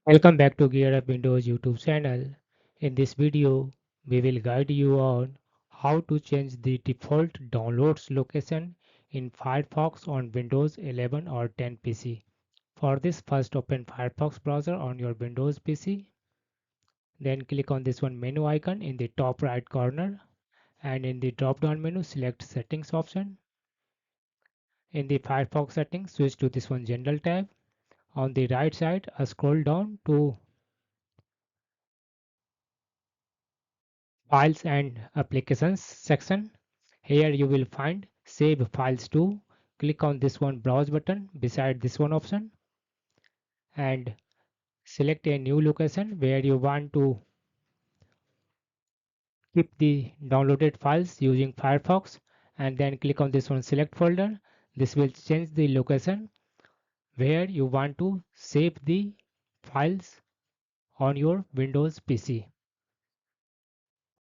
Welcome back to Gear Up Windows YouTube channel. In this video, we will guide you on how to change the default downloads location in Firefox on Windows 11 or 10 PC. For this, first open Firefox browser on your Windows PC. Then click on this one menu icon in the top right corner, and in the drop down menu select Settings option. In the Firefox settings, switch to this one General tab. On the right side, scroll down to Files and Applications section. Here you will find Save Files to. Click on this one Browse button beside this one option and select a new location where you want to keep the downloaded files using Firefox, and then click on this one Select Folder. This will change the location where you want to save the files on your Windows PC.